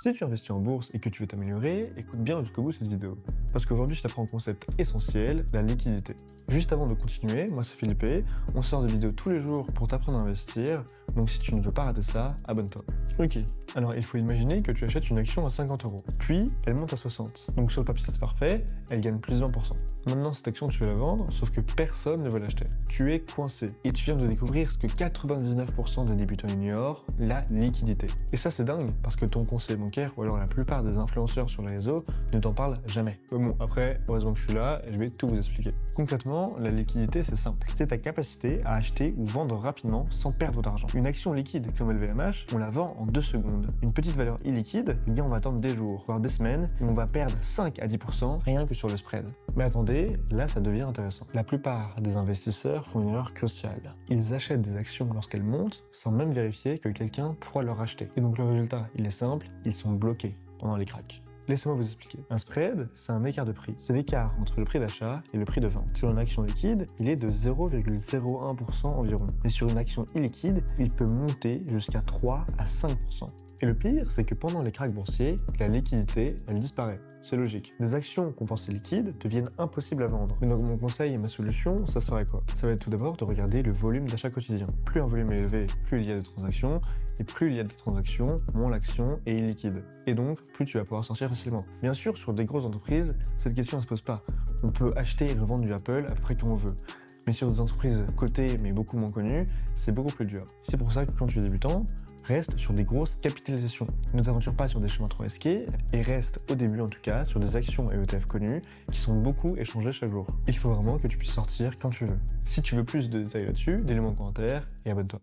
Si tu investis en bourse et que tu veux t'améliorer, écoute bien jusqu'au bout cette vidéo. Parce qu'aujourd'hui, je t'apprends un concept essentiel, la liquidité. Juste avant de continuer, moi c'est Philippe, on sort des vidéos tous les jours pour t'apprendre à investir, donc si tu ne veux pas rater ça, abonne-toi. Ok, alors il faut imaginer que tu achètes une action à 50 €, puis elle monte à 60. Donc sur le papier c'est parfait, elle gagne plus de 20%. Maintenant cette action tu veux la vendre, sauf que personne ne veut l'acheter. Tu es coincé, et tu viens de découvrir ce que 99% des débutants ignorent, la liquidité. Et ça c'est dingue, parce que ton conseiller bancaire, ou alors la plupart des influenceurs sur les réseaux, ne t'en parlent jamais. Bon, après, heureusement que je suis là, et je vais tout vous expliquer. Concrètement, la liquidité c'est simple. C'est ta capacité à acheter ou vendre rapidement sans perdre d'argent. Une action liquide comme LVMH, on la vend en 2 secondes. Une petite valeur illiquide, eh bien on va attendre des jours, voire des semaines, et on va perdre 5 à 10% rien que sur le spread. Mais attendez, là ça devient intéressant. La plupart des investisseurs font une erreur cruciale. Ils achètent des actions lorsqu'elles montent, sans même vérifier que quelqu'un pourra leur acheter. Et donc le résultat, il est simple, ils sont bloqués pendant les cracks. Laissez-moi vous expliquer. Un spread, c'est un écart de prix. C'est l'écart entre le prix d'achat et le prix de vente. Sur une action liquide, il est de 0,01% environ. Et sur une action illiquide, il peut monter jusqu'à 3 à 5%. Et le pire, c'est que pendant les cracks boursiers, la liquidité, elle disparaît. C'est logique. Des actions qu'on pensait liquides deviennent impossibles à vendre. Et donc mon conseil et ma solution, ça serait quoi? Ça va être tout d'abord de regarder le volume d'achat quotidien. Plus un volume est élevé, plus il y a de transactions, et plus il y a de transactions, moins l'action est illiquide. Et donc, plus tu vas pouvoir sortir facilement. Bien sûr, sur des grosses entreprises, cette question ne se pose pas. On peut acheter et revendre du Apple à peu près quand on veut. Mais sur des entreprises cotées mais beaucoup moins connues, c'est beaucoup plus dur. C'est pour ça que quand tu es débutant, reste sur des grosses capitalisations. Ne t'aventure pas sur des chemins trop risqués et reste au début en tout cas sur des actions et ETF connus qui sont beaucoup échangés chaque jour. Il faut vraiment que tu puisses sortir quand tu veux. Si tu veux plus de détails là-dessus, dis-le moi en commentaire et abonne-toi.